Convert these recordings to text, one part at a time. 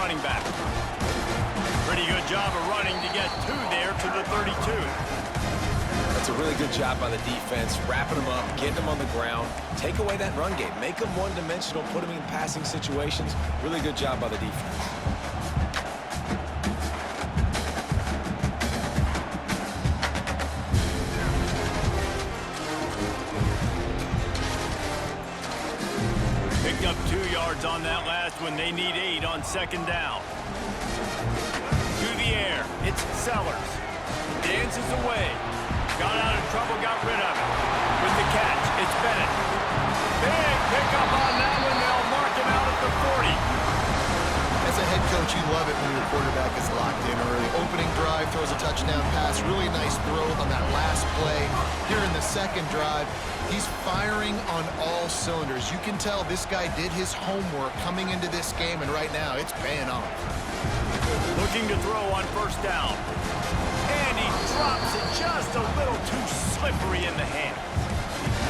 running back. Pretty good job of running to get two there to the 32. That's a really good job by the defense, wrapping them up, getting them on the ground, take away that run game, make them one-dimensional, put them in passing situations. Really good job by the defense. Picked up 2 yards on that last one. They need 8 on second down. To the air, it's Sellers. Dances away. Got out of trouble, got rid of it. With the catch, it's Bennett. Big pickup on that one. They'll mark him out at the 40. As a head coach, you love it when your quarterback is locked in early. Opening drive, throws a touchdown pass. Really nice throw on that last play. Here in the second drive, he's firing on all cylinders. You can tell this guy did his homework coming into this game, and right now it's paying off. Looking to throw on first down. And he drops it just a little too slippery in the hand.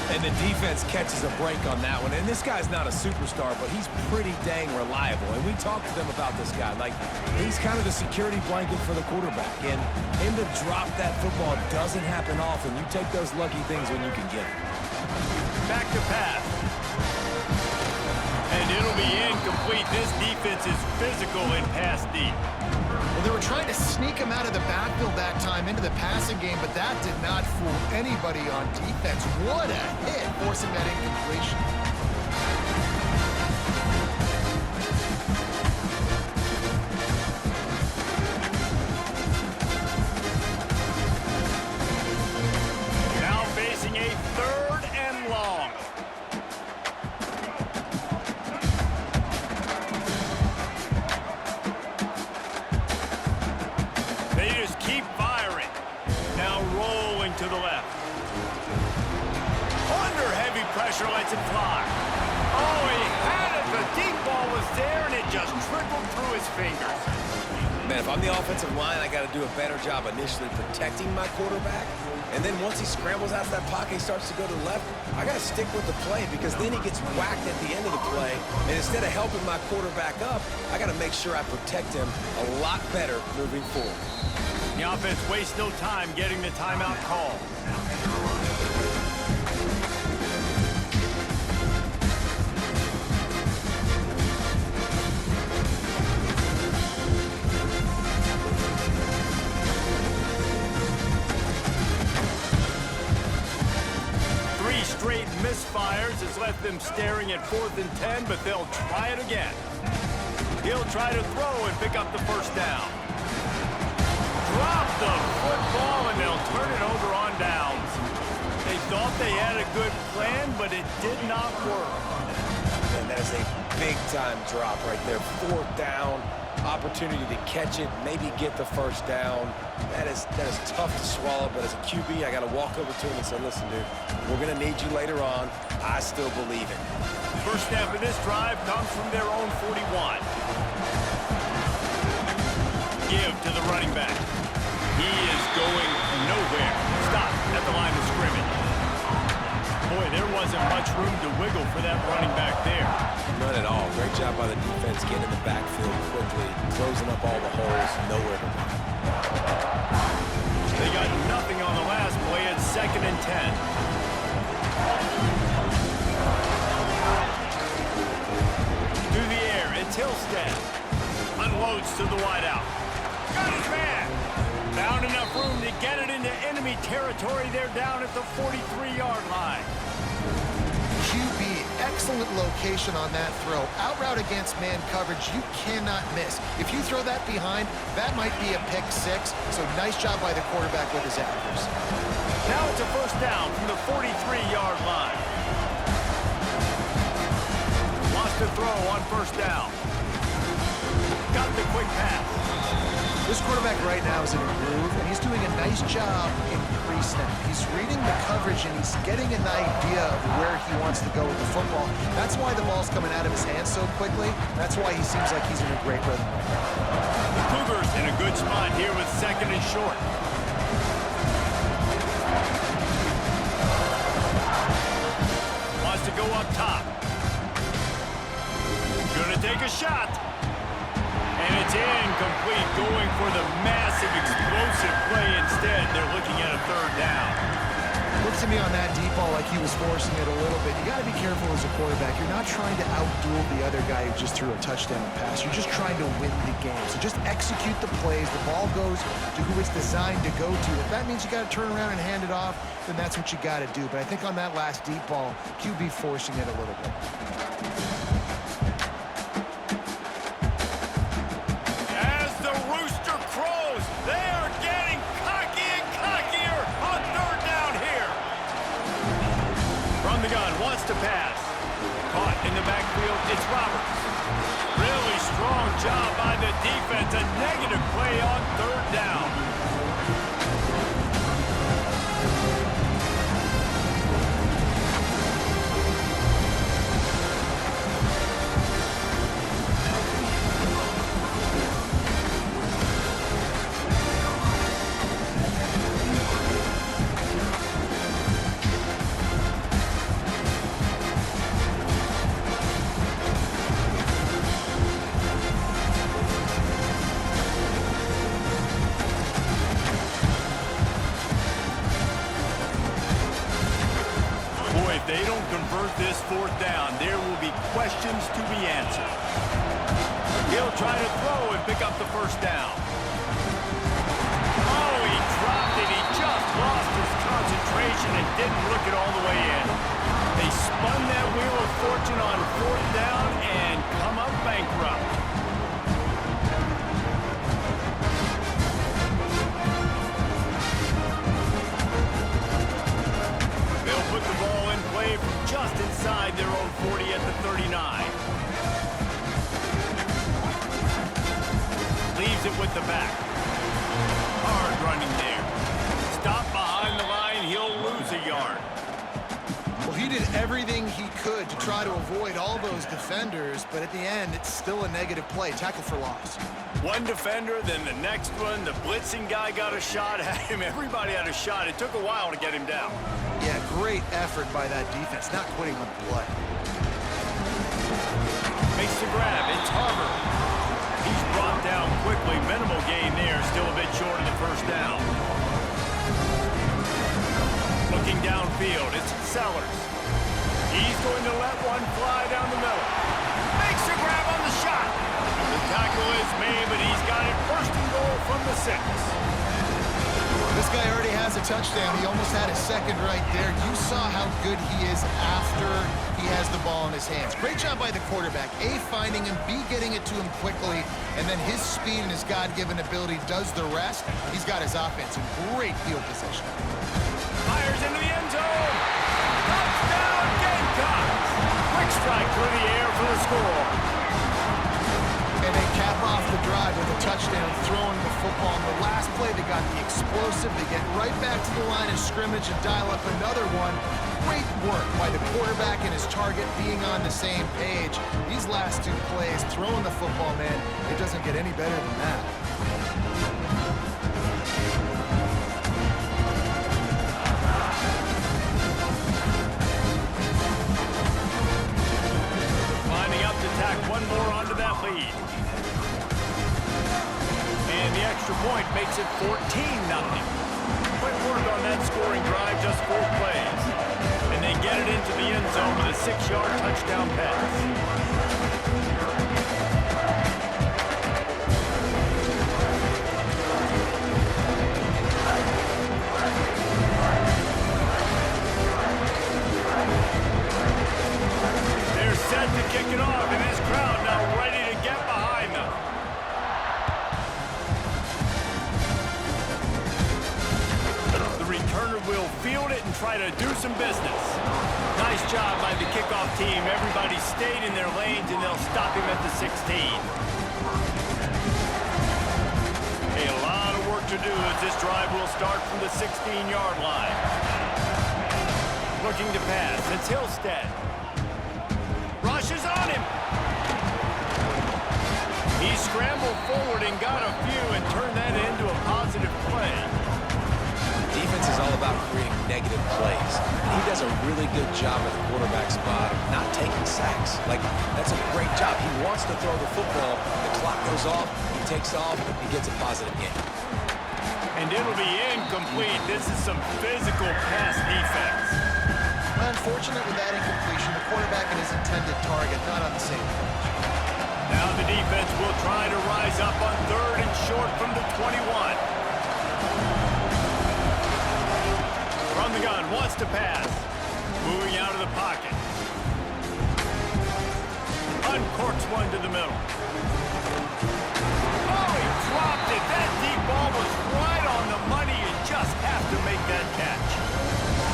And the defense catches a break on that one. And this guy's not a superstar, but he's pretty dang reliable. And we talked to them about this guy. Like, he's kind of the security blanket for the quarterback. And him to drop that football doesn't happen often. You take those lucky things when you can get it. Back to pass. And it'll be incomplete. This defense is physical in pass deep. Well, they were trying to sneak him out of the backfield that time into the passing game, but that did not fool anybody on defense. What a hit, forcing that incompletion. Now facing a 3rd and long. They just keep firing. Now rolling to the left. Under heavy pressure, lets it fly. Oh, he had it. The deep ball was there, and it just trickled through his fingers. Man, if I'm the offensive line, I got to do a better job initially protecting my quarterback. And then once he scrambles out of that pocket, he starts to go to the left, I got to stick with the play because then he gets whacked at the end of the play. And instead of helping my quarterback up, I got to make sure I protect him a lot better moving forward. The offense wastes no time getting the timeout call. Straight misfires has left them staring at 4th and 10, but they'll try it again. He'll try to throw and pick up the first down. Drop the football, and they'll turn it over on downs. They thought they had a good plan, but it did not work. And that is a big-time drop right there. 4th down, opportunity to catch it, maybe get the first down. That is tough to swallow, but as a QB, I got to walk over to him and say, listen, dude, we're going to need you later on. I still believe it. First snap of this drive comes from their own 41. Give to the running back. He is going nowhere. Stop at the line of scrimmage. Boy, there wasn't much room to wiggle for that running back there. None at all. Great job by the defense getting in the backfield quickly, closing up all the holes, nowhere to run. They got nothing on the last play at 2nd and 10. To the air, it's Hillstead. Unloads to the wideout. Got his man. Found enough room to get it into enemy territory. They're down at the 43-yard line. QB, excellent location on that throw. Out route against man coverage, you cannot miss. If you throw that behind, that might be a pick 6. So nice job by the quarterback with his accuracy. Now it's a first down from the 43-yard line. Wants to throw on first down. Got the quick pass. This quarterback right now is in a groove, and he's doing a nice job in pre-snap. He's reading the coverage, and he's getting an idea of where he wants to go with the football. That's why the ball's coming out of his hands so quickly. That's why he seems like he's in a great rhythm. The Cougars in a good spot here with 2nd and short. Wants to go up top. Gonna take a shot. And it's incomplete, going for the massive explosive play instead. They're looking at a third down. Looks to me on that deep ball like he was forcing it a little bit. You got to be careful as a quarterback. You're not trying to outduel the other guy who just threw a touchdown pass. You're just trying to win the game. So just execute the plays. The ball goes to who it's designed to go to. If that means you got to turn around and hand it off, then that's what you got to do. But I think on that last deep ball, QB forcing it a little bit. As the rooster crows, they are getting cocky and cockier on third down here. From the gun, wants to pass. Caught in the backfield, it's Roberts. Really strong job by the defense. A negative play on third down. If they don't convert this fourth down, there will be questions to be answered. He'll try to throw and pick up the first down. Oh, he dropped it. He just lost his concentration and didn't look it all the way in. They spun that wheel of fortune on fourth down and come up bankrupt. Put the ball in play from just inside their own 40 at the 39. Leaves it with the back. Hard running there. Stop behind the line, he'll lose a yard. Well, he did everything he could to try to avoid all those defenders, but at the end, it's still a negative play. Tackle for loss. One defender, then the next one. The blitzing guy got a shot at him. Everybody had a shot. It took a while to get him down. Yeah, great effort by that defense, not quitting on the play. Makes the grab. It's Harper. He's brought down quickly. Minimal gain there. Still a bit short of the first down. Looking downfield, it's Sellers. He's going to let one fly down the middle. Makes the grab on the shot. The tackle is made, but he's got it first and goal from the 6. This guy already has a touchdown. He almost had his second right there. You saw how good he is after he has the ball in his hands. Great job by the quarterback. A, finding him, B, getting it to him quickly, and then his speed and his God-given ability does the rest. He's got his offense in great field position. Fires into the end zone. Touchdown, Gamecocks. Quick strike through the air for the score. And they cap off the drive with a touchdown, throwing the football. On the last play, they got the explosive. They get right back to the line of scrimmage and dial up another one. Great work by the quarterback and his target being on the same page. These last two plays, throwing the football, man, it doesn't get any better than that. Lining up to tack one more onto that lead. And the extra point makes it 14-0. Quick work on that scoring drive, just 4 plays. And they get it into the end zone with a 6-yard touchdown pass. They're set to kick it off, and this crowd now ready to get behind them. The returner will field it and try to do some business. Nice job by the kickoff team. Everybody stayed in their lanes, and they'll stop him at the 16. Hey, a lot of work to do as this drive will start from the 16-yard line. Looking to pass. It's Hillstead. Rushes on him. He scrambled forward and got a few and turned that into a positive play. Defense is all about creating negative plays. And he does a really good job at the quarterback spot of not taking sacks. Like, that's a great job. He wants to throw the football. The clock goes off. He takes off. He gets a positive gain. And it'll be incomplete. This is some physical pass defense. Unfortunate with that incompletion, the quarterback and his intended target not on the same page. Now the defense will try to rise up on 3rd and short from the 21. From the gun, wants to pass. Moving out of the pocket. Uncorks one to the middle. Oh, he dropped it. That deep ball was right on the money. You just have to make that catch.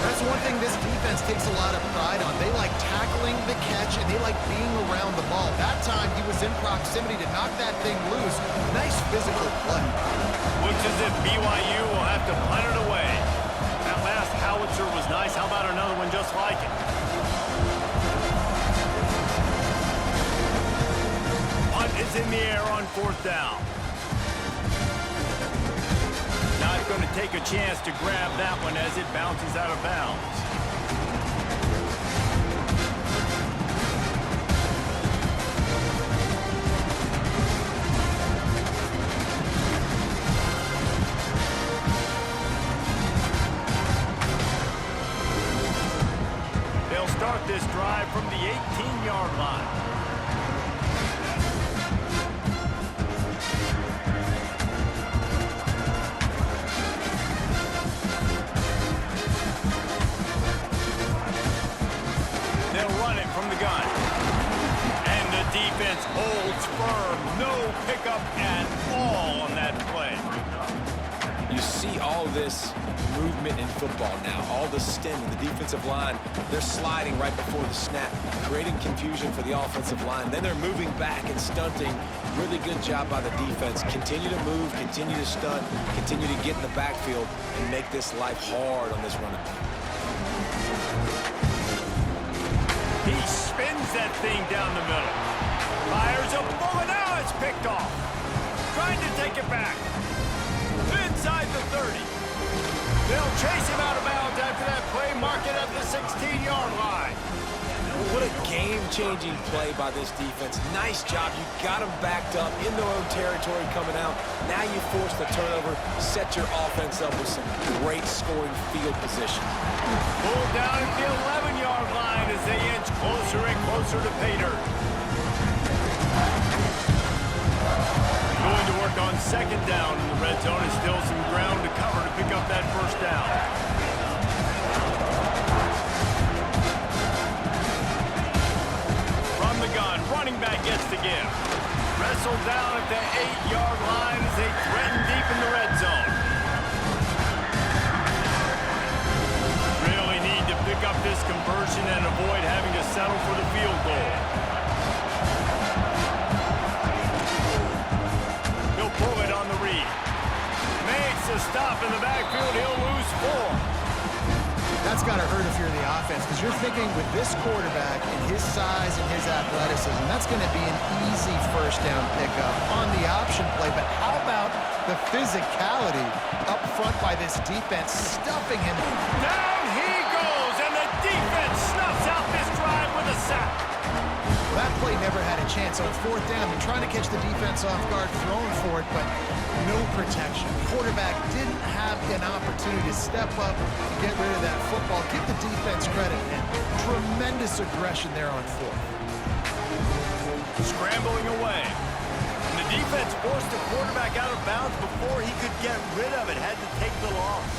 That's one thing this defense takes a lot of pride on. They like tackling the catch, and they like being around the ball. That time, he was in proximity to knock that thing loose. Nice physical play. Looks as if BYU will have to punt it away. That last howitzer was nice. How about another one just like it? Punt is in the air on 4th down. Not going to take a chance to grab that one as it bounces out of bounds. They'll start this drive from the 18-yard line. Defense holds firm. No pickup at all on that play. You see all this movement in football now. All the stemming, the defensive line, they're sliding right before the snap, creating confusion for the offensive line. Then they're moving back and stunting. Really good job by the defense. Continue to move, continue to stunt, continue to get in the backfield and make this life hard on this running back. He spins that thing down the middle. Fires a bullet. Now it's picked off. Trying to take it back. Inside the 30. They'll chase him out of bounds after that play. Mark it at the 16-yard line. What a game-changing play by this defense. Nice job. You got them backed up in their own territory coming out. Now you force the turnover, set your offense up with some great scoring field position. Pulled down at the 11-yard line as they inch closer and closer to pay dirt. Going to work on 2nd down in the red zone. Is still some ground to cover to pick up that 1st down. From the gun, running back gets the give. Wrestled down at the 8-yard line as they threaten deep in the red zone. Really need to pick up this conversion and avoid having to settle for the field goal. Pull it on the read. Makes a stop in the backfield. He'll lose 4. That's got to hurt if you're the offense, because you're thinking with this quarterback and his size and his athleticism, that's going to be an easy 1st down pickup on the option play. But how about the physicality up front by this defense, stuffing him? Down he goes, and the defense snuffs out this drive with a sack. That play never had a chance. On 4th down, they're trying to catch the defense off guard, throwing for it, but no protection. Quarterback didn't have an opportunity to step up and get rid of that football. Give the defense credit, and tremendous aggression there on 4th. Scrambling away. And the defense forced the quarterback out of bounds before he could get rid of it. Had to take the loss.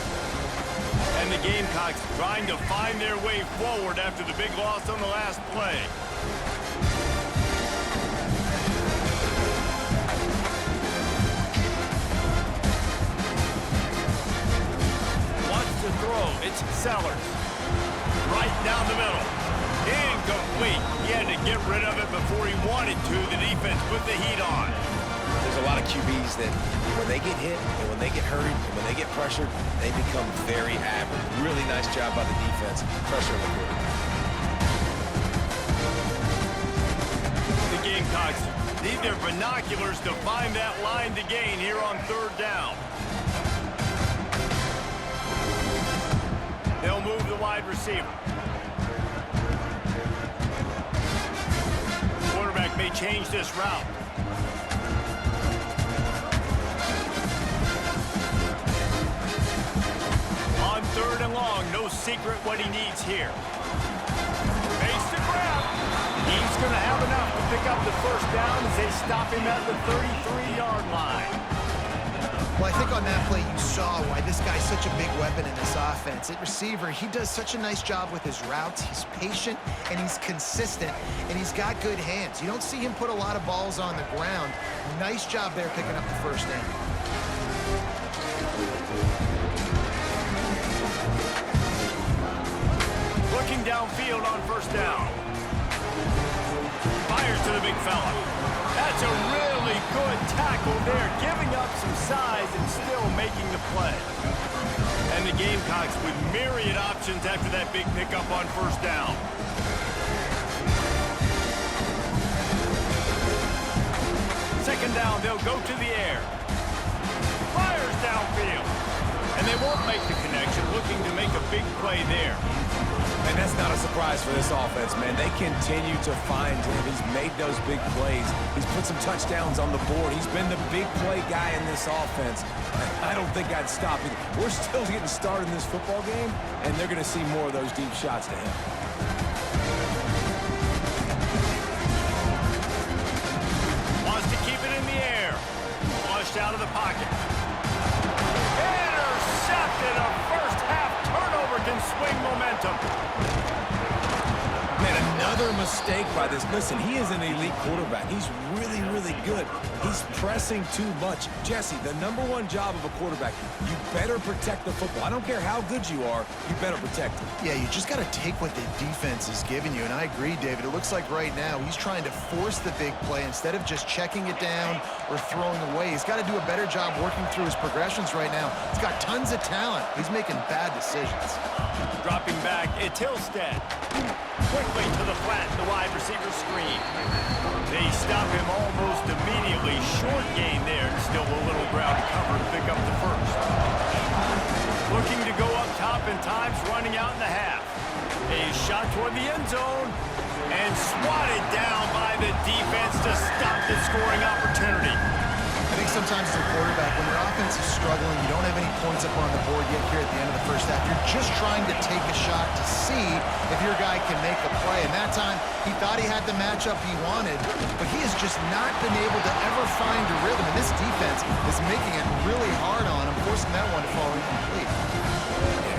And the Gamecocks trying to find their way forward after the big loss on the last play. To throw, it's Sellers. Right down the middle. Incomplete. He had to get rid of it before he wanted to. The defense put the heat on. There's a lot of QBs that when they get hit and when they get hurried and when they get pressured, they become very average. Really nice job by the defense. Pressure on the quarterback. The Gamecocks need their binoculars to find that line to gain here on 3rd down. They'll move the wide receiver. change this route. On 3rd and long, no secret what he needs here. Makes the grab. He's going to have enough to pick up the first down as they stop him at the 33-yard line. Well, I think on that play you saw why this guy's such a big weapon in this offense. At receiver, he does such a nice job with his routes. He's patient, and he's consistent, and he's got good hands. You don't see him put a lot of balls on the ground. Nice job there picking up the first down. Looking downfield on 1st down. Fires to the big fella. That's a really good tackle there, giving up some size and still making the play. And the Gamecocks with myriad options after that big pickup on 1st down. Second down, they'll go to the air. Fires downfield. And they won't make the connection, looking to make a big play there. And that's not a surprise for this offense, man. They continue to find him. He's made those big plays. He's put some touchdowns on the board. He's been the big play guy in this offense. I don't think I'd stop it. We're still getting started in this football game, and they're going to see more of those deep shots to him. Wants to keep it in the air. Flushed out of the pocket. Intercepted. A first half turnover can swing momentum. Man, another mistake by this. Listen, he is an elite quarterback. He's really, really good. He's pressing too much. Jesse, the #1 job of a quarterback, you better protect the football. I don't care how good you are, you better protect it. Yeah, you just got to take what the defense is giving you, and I agree, David. It looks like right now he's trying to force the big play instead of just checking it down or throwing away. He's got to do a better job working through his progressions right now. He's got tons of talent. He's making bad decisions. Dropping back, it's Hillstead. Quickly to the flat, the wide receiver screen. They stop him almost immediately. Short gain there, and still a little ground to cover to pick up the first. Looking to go up top in times, running out in the half. A shot toward the end zone, and swatted down by the defense to stop the scoring opportunity. I think sometimes as a quarterback, when your offense is struggling, you don't have any points up on the board yet here at the end of the first half. You're just trying to take a shot to see if your guy can make a play. And that time, he thought he had the matchup he wanted, but he has just not been able to ever find a rhythm. And this defense is making it really hard on him, forcing that one to fall incomplete.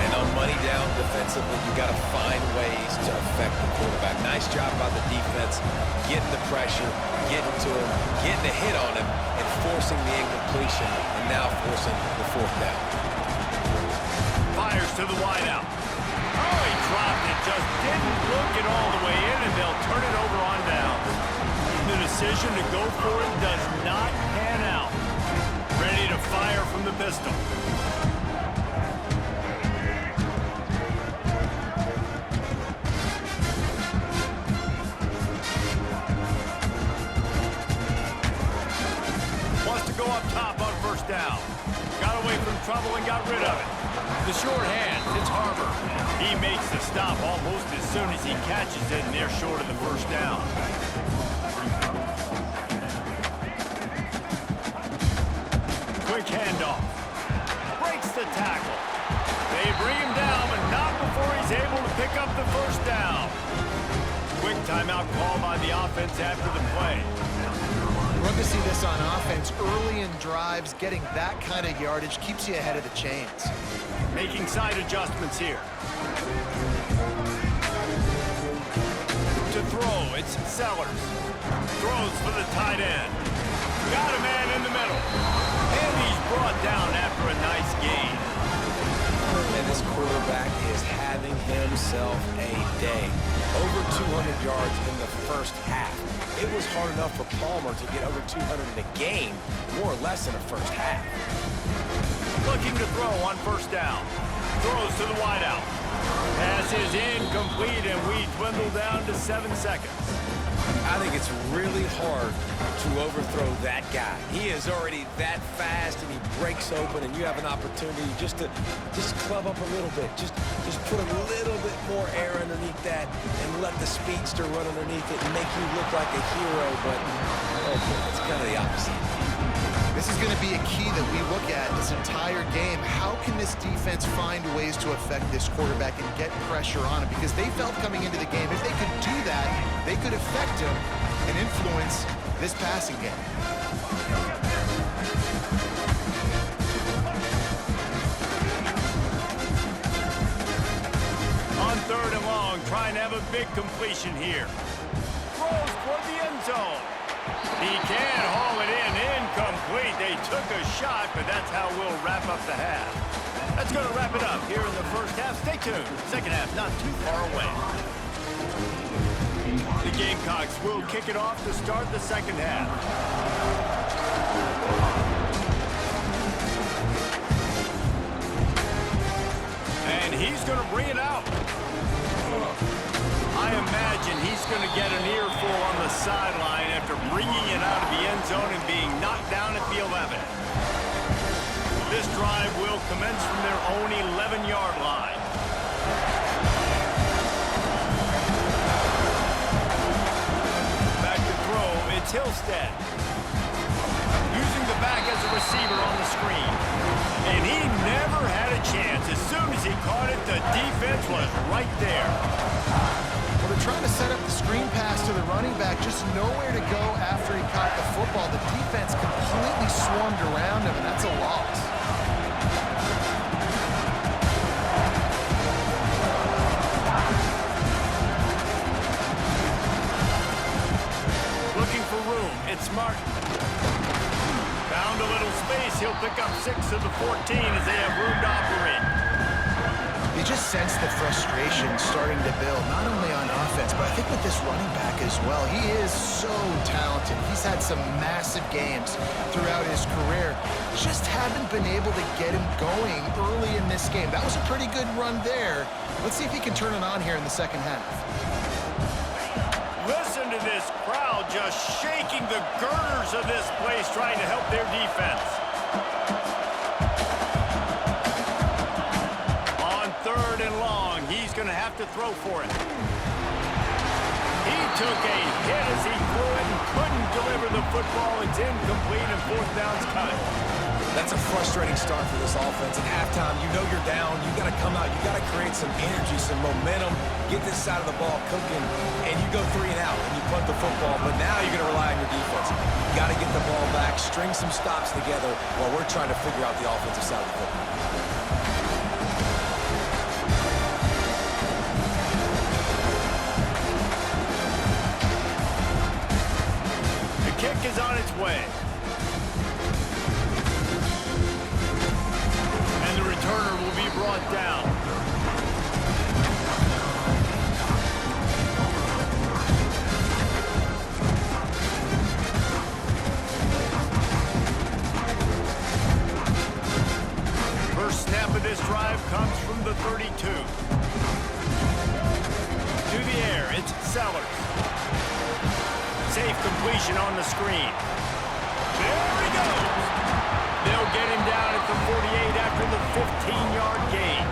And on money down defensively, you got to find ways to affect the quarterback. Nice job by the defense, getting the pressure, getting to him, getting a hit on him, and forcing the incompletion, and now forcing the 4th down. Fires to the wideout. Oh, he dropped it. Just didn't look it all the way in, and they'll turn it over on downs. The decision to go for it does not pan out. Ready to fire from the pistol. Go up top on 1st down. Got away from trouble and got rid of it. The short hand, it's Harbor. He makes the stop almost as soon as he catches it, and they're short of the 1st down. Quick handoff. Breaks the tackle. They bring him down, but not before he's able to pick up the 1st down. Quick timeout call by the offense after the play. Love to see this on offense. Early in drives, getting that kind of yardage keeps you ahead of the chains. Making side adjustments here. To throw, it's Sellers. Throws for the tight end. Got a man in the middle. And he's brought down after a nice gain. And this quarterback is having himself a day. Over 200 yards in the first half. It was hard enough for Palmer to get over 200 in a game, more or less in the first half. Looking to throw on 1st down. Throws to the wideout. Pass is incomplete, and we dwindle down to 7 seconds. I think it's really hard to overthrow that guy. He is already that fast, and he breaks open, and you have an opportunity just to club up a little bit. Just put a little bit more air underneath that and let the speedster run underneath it and make you look like a hero, but it's kind of the opposite. This is going to be a key that we look at this entire game. How can this defense find ways to affect this quarterback and get pressure on him? Because they felt coming into the game, if they could do that, they could affect him and influence this passing game. On 3rd and long, trying to have a big completion here. Throws toward the end zone. He can haul it in, incomplete. They took a shot, but that's how we'll wrap up the half. That's going to wrap it up here in the first half. Stay tuned. Second half not too far away. The Gamecocks will kick it off to start the second half. And he's going to bring it out. I imagine he's going to get an earful on the sideline after bringing it out of the end zone and being knocked down at the 11. This drive will commence from their own 11-yard line. Back to throw, it's Hillstead. Using the back as a receiver on the screen. And he never had a chance. As soon as he caught it, the defense was right there. Well, they're trying to set up the screen pass to the running back, just nowhere to go after he caught the football. The defense completely swarmed around him, and that's a loss. Looking for room, it's Martin. Found a little space, he'll pick up 6 of the 14 as they have room to operate. You just sense the frustration starting to build, not only on offense, but I think with this running back as well. He is so talented. He's had some massive games throughout his career. Just haven't been able to get him going early in this game. That was a pretty good run there. Let's see if he can turn it on here in the second half. Listen to this crowd just shaking the girders of this place, trying to help their defense. On 3rd and long, he's going to have to throw for it. He took a hit as he threw it and couldn't deliver the football. It's incomplete and 4th down's cut. That's a frustrating start for this offense. At halftime, you know you're down. You got to come out. You got to create some energy, some momentum, get this side of the ball cooking, and you go 3 and out, and you punt the football. But now you're going to rely on your defense. You got to get the ball back, string some stops together while we're trying to figure out the offensive side of the football. The kick is on its way. And the returner will be brought down. First snap of this drive comes from the 32. To the air, it's Sellers. Safe completion on the screen. There he goes. They'll get him down at the 48 after the 15-yard gain.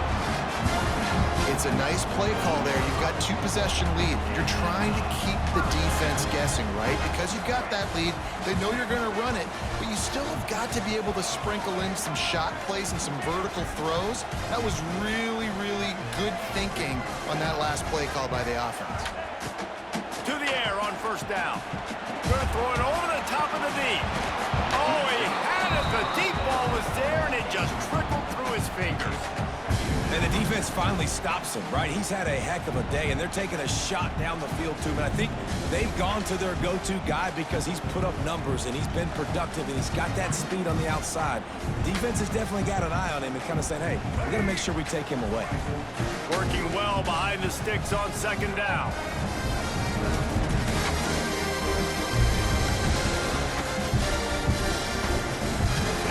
It's a nice play call there. You've got 2-possession lead. You're trying to keep the defense guessing, right? Because you've got that lead. They know you're going to run it, but you still have got to be able to sprinkle in some shot plays and some vertical throws. That was really, really good thinking on that last play call by the offense. To the air on 1st down. Going to throw it over the top of the deep. Oh, he had it. The deep ball was there, and it just trickled through his fingers. And the defense finally stops him, right? He's had a heck of a day, and they're taking a shot down the field to him. And I think they've gone to their go-to guy because he's put up numbers, and he's been productive, and he's got that speed on the outside. Defense has definitely got an eye on him and kind of saying, hey, we got to make sure we take him away. Working well behind the sticks on 2nd down.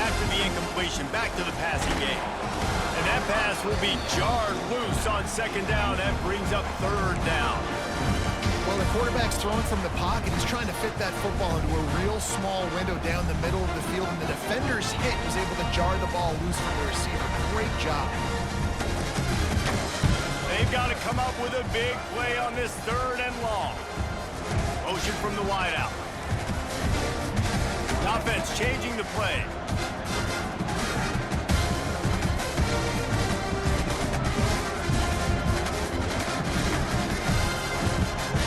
After the incompletion, back to the passing game. And that pass will be jarred loose on 2nd down. That brings up 3rd down. Well, Well, the quarterback's throwing from the pocket. He's trying to fit that football into a real small window down the middle of the field, and the defender's hit was able to jar the ball loose from the receiver. Great job. They've got to come up with a big play on this 3rd and long. Motion from the wideout. Offense changing the play.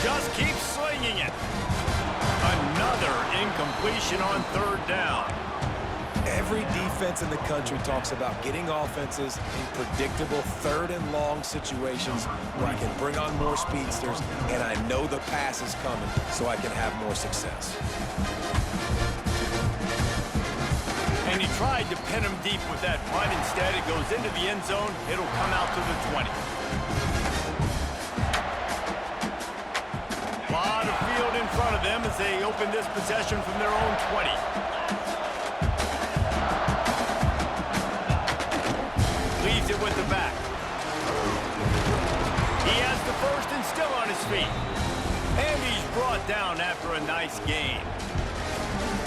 Just keep slinging it. Another incompletion on 3rd down. Every defense in the country talks about getting offenses in predictable 3rd and long situations where I can bring on more speedsters and I know the pass is coming so I can have more success. And he tried to pin him deep with that punt. Instead, it goes into the end zone. It'll come out to the 20. A lot of field in front of them as they open this possession from their own 20. Leaves it with the back. He has the first and still on his feet. And he's brought down after a nice gain.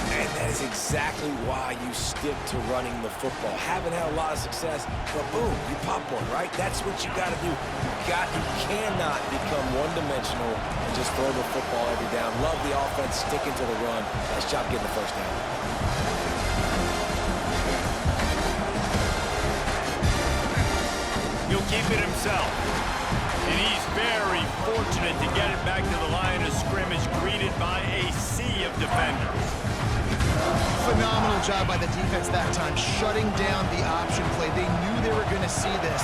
And that is exactly why you stick to running the football. Haven't had a lot of success, but boom, you pop one, right? That's what you got to do. You cannot become one-dimensional and just throw the football every down. Love the offense, sticking to the run. Nice job getting the first down. He'll keep it himself. And he's very fortunate to get it back to the line of scrimmage, greeted by a sea of defenders. Phenomenal job by the defense that time, shutting down the option play. They knew they were going to see this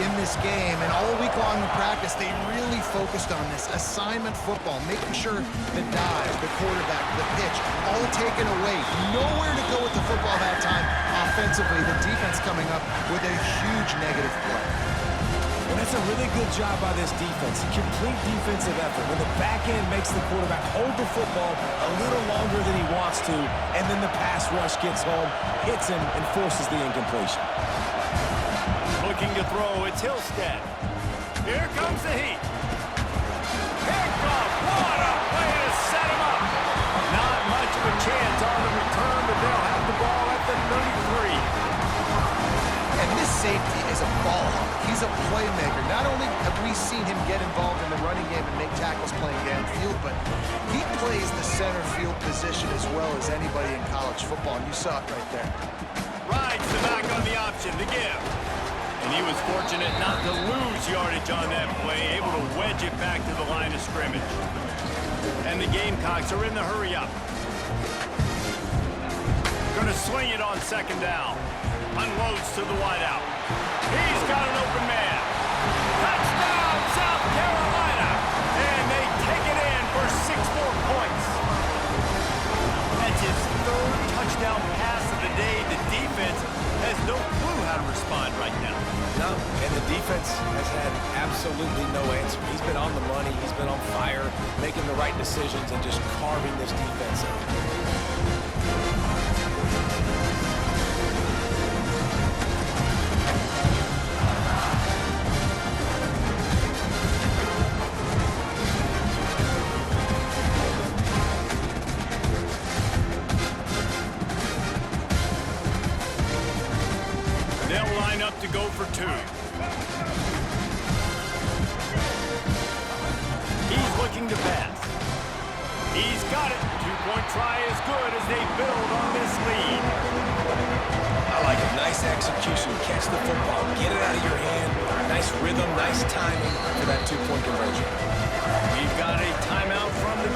in this game, and all week long in practice, they really focused on this assignment football, making sure the dive, the quarterback, the pitch, all taken away. Nowhere to go with the football that time offensively. The defense coming up with a huge negative play. And that's a really good job by this defense. Complete defensive effort. When the back end makes the quarterback hold the football a little longer than he wants to, and then the pass rush gets home, hits him, and forces the incompletion. Looking to throw, it's Hillstead. Here comes the heat. Kickoff, what a play to set him up. Not much of a chance on the return, but they'll have the ball at the 33. And this safety is a ball hawk. He's a playmaker. Not only have we seen him get involved in the running game and make tackles playing downfield, but he plays the center field position as well as anybody in college football, and you saw it right there. Rides the back on the option to give. And he was fortunate not to lose yardage on that play, able to wedge it back to the line of scrimmage. And the Gamecocks are in the hurry up. Gonna swing it on 2nd down. Unloads to the wideout. He's got an open man. Touchdown, South Carolina! And they take it in for 6 more points. That's his 3rd touchdown pass of the day. The defense has no clue how to respond right now. No, and the defense has had absolutely no answer. He's been on the money. He's been on fire, making the right decisions and just carving this defense up. They'll line up to go for 2. He's looking to pass. He's got it. 2-point try is good as they build on this lead. I like it. Nice execution. Catch the football. Get it out of your hand. Nice rhythm, nice timing for that 2-point conversion. We've got a timeout from the